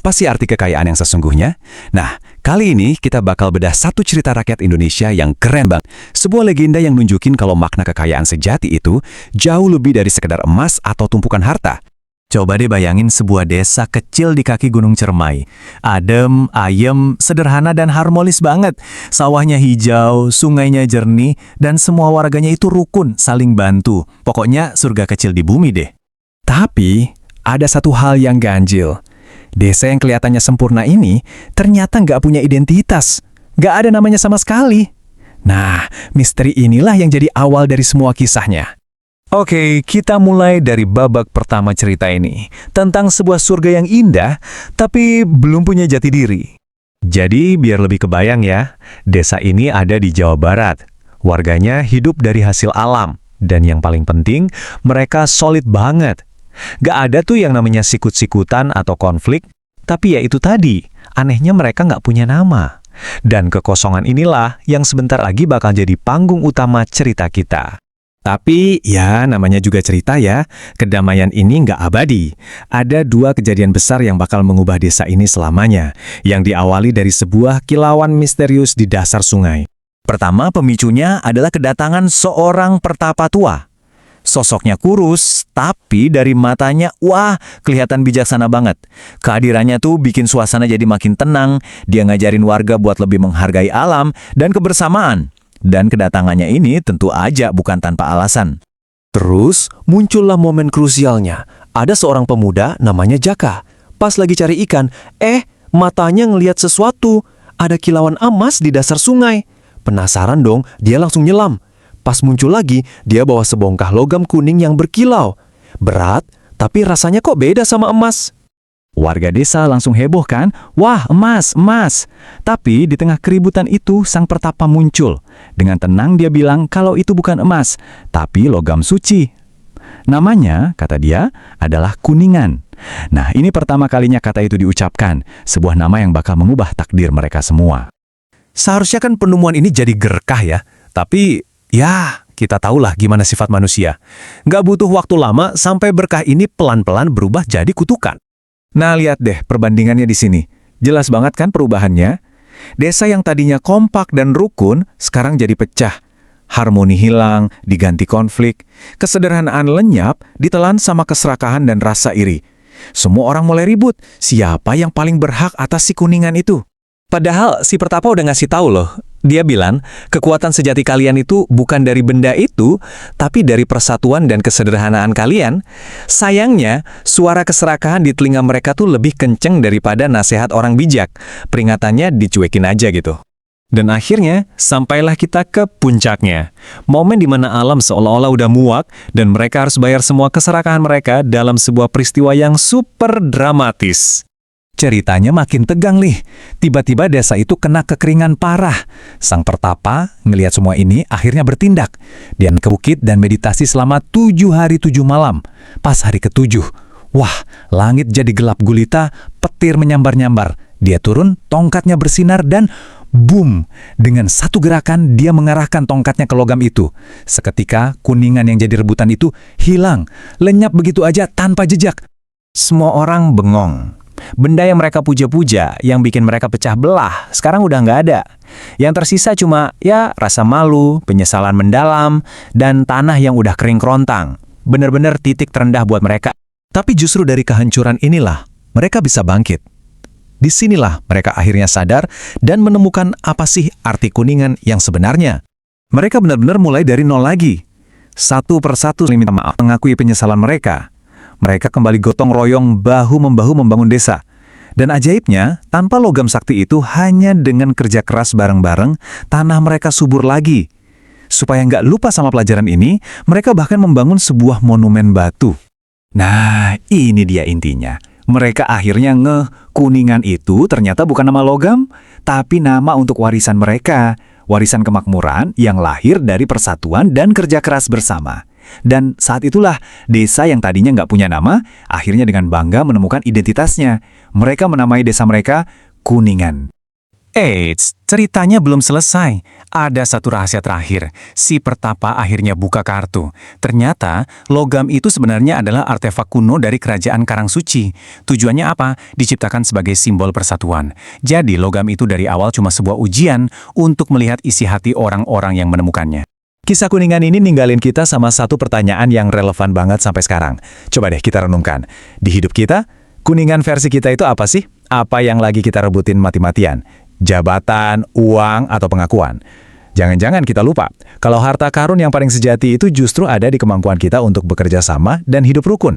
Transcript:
Apa sih arti kekayaan yang sesungguhnya? Nah, kali ini kita bakal bedah satu cerita rakyat Indonesia yang keren banget. Sebuah legenda yang nunjukin kalau makna kekayaan sejati itu jauh lebih dari sekedar emas atau tumpukan harta. Coba deh bayangin sebuah desa kecil di kaki Gunung Cermai. Adem, ayem, sederhana dan harmonis banget. Sawahnya hijau, sungainya jernih, dan semua warganya itu rukun, saling bantu. Pokoknya surga kecil di bumi deh. Tapi, ada satu hal yang ganjil. Desa yang kelihatannya sempurna ini ternyata nggak punya identitas. Nggak ada namanya sama sekali. Nah, misteri inilah yang jadi awal dari semua kisahnya. Oke, kita mulai dari babak pertama cerita ini. Tentang sebuah surga yang indah, tapi belum punya jati diri. Jadi, biar lebih kebayang ya, desa ini ada di Jawa Barat. Warganya hidup dari hasil alam. Dan yang paling penting, mereka solid banget. Gak ada tuh yang namanya sikut-sikutan atau konflik, tapi ya itu tadi, anehnya mereka gak punya nama. Dan kekosongan inilah yang sebentar lagi bakal jadi panggung utama cerita kita. Tapi ya namanya juga cerita ya, kedamaian ini gak abadi. Ada dua kejadian besar yang bakal mengubah desa ini selamanya, yang diawali dari sebuah kilauan misterius di dasar sungai. Pertama, pemicunya adalah kedatangan seorang pertapa tua. Sosoknya kurus, tapi dari matanya, wah, kelihatan bijaksana banget. Kehadirannya tuh bikin suasana jadi makin tenang, dia ngajarin warga buat lebih menghargai alam dan kebersamaan. Dan kedatangannya ini tentu aja bukan tanpa alasan. Terus, muncullah momen krusialnya. Ada seorang pemuda namanya Jaka. Pas lagi cari ikan, matanya ngelihat sesuatu. Ada kilauan emas di dasar sungai. Penasaran dong, dia langsung nyelam. Pas muncul lagi, dia bawa sebongkah logam kuning yang berkilau. Berat, tapi rasanya kok beda sama emas. Warga desa langsung heboh kan? Wah, emas, emas. Tapi di tengah keributan itu, sang pertapa muncul. Dengan tenang dia bilang kalau itu bukan emas, tapi logam suci. Namanya, kata dia, adalah Kuningan. Nah, ini pertama kalinya kata itu diucapkan. Sebuah nama yang bakal mengubah takdir mereka semua. Seharusnya kan penemuan ini jadi gerkah ya. Tapi ya, kita tahulah gimana sifat manusia. Nggak butuh waktu lama sampai berkah ini pelan-pelan berubah jadi kutukan. Nah, lihat deh perbandingannya di sini. Jelas banget kan perubahannya? Desa yang tadinya kompak dan rukun, sekarang jadi pecah. Harmoni hilang, diganti konflik. Kesederhanaan lenyap, ditelan sama keserakahan dan rasa iri. Semua orang mulai ribut, siapa yang paling berhak atas si Kuningan itu? Padahal si pertapa udah ngasih tahu loh. Dia bilang, kekuatan sejati kalian itu bukan dari benda itu, tapi dari persatuan dan kesederhanaan kalian. Sayangnya, suara keserakahan di telinga mereka tuh lebih kenceng daripada nasihat orang bijak. Peringatannya dicuekin aja gitu. Dan akhirnya, sampailah kita ke puncaknya. Momen di mana alam seolah-olah udah muak, dan mereka harus bayar semua keserakahan mereka dalam sebuah peristiwa yang super dramatis. Ceritanya makin tegang nih. Tiba-tiba desa itu kena kekeringan parah. Sang pertapa ngelihat semua ini akhirnya bertindak. Dia ke bukit dan meditasi selama 7 hari 7 malam. Pas hari ke-7, wah, langit jadi gelap gulita, petir menyambar-nyambar. Dia turun, tongkatnya bersinar dan boom! Dengan satu gerakan dia mengarahkan tongkatnya ke logam itu. Seketika Kuningan yang jadi rebutan itu hilang. Lenyap begitu aja tanpa jejak. Semua orang bengong. Benda yang mereka puja-puja, yang bikin mereka pecah belah, sekarang udah nggak ada. Yang tersisa cuma, ya, rasa malu, penyesalan mendalam, dan tanah yang udah kering kerontang. Bener-bener titik terendah buat mereka. Tapi justru dari kehancuran inilah, mereka bisa bangkit. Disinilah mereka akhirnya sadar dan menemukan apa sih arti Kuningan yang sebenarnya. Mereka benar-benar mulai dari nol lagi. Satu persatu minta maaf, mengakui penyesalan mereka. Mereka kembali gotong royong bahu-membahu membangun desa. Dan ajaibnya, tanpa logam sakti itu hanya dengan kerja keras bareng-bareng, tanah mereka subur lagi. Supaya nggak lupa sama pelajaran ini, mereka bahkan membangun sebuah monumen batu. Nah, ini dia intinya. Mereka akhirnya Kuningan itu ternyata bukan nama logam, tapi nama untuk warisan mereka. Warisan kemakmuran yang lahir dari persatuan dan kerja keras bersama. Dan saat itulah, desa yang tadinya nggak punya nama, akhirnya dengan bangga menemukan identitasnya. Mereka menamai desa mereka Kuningan. Eits, ceritanya belum selesai. Ada satu rahasia terakhir. Si pertapa akhirnya buka kartu. Ternyata, logam itu sebenarnya adalah artefak kuno dari kerajaan Karangsuci. Tujuannya apa? Diciptakan sebagai simbol persatuan. Jadi, logam itu dari awal cuma sebuah ujian untuk melihat isi hati orang-orang yang menemukannya. Kisah Kuningan ini ninggalin kita sama satu pertanyaan yang relevan banget sampai sekarang. Coba deh kita renungkan. Di hidup kita, Kuningan versi kita itu apa sih? Apa yang lagi kita rebutin mati-matian? Jabatan, uang, atau pengakuan? Jangan-jangan kita lupa, kalau harta karun yang paling sejati itu justru ada di kemampuan kita untuk bekerja sama dan hidup rukun.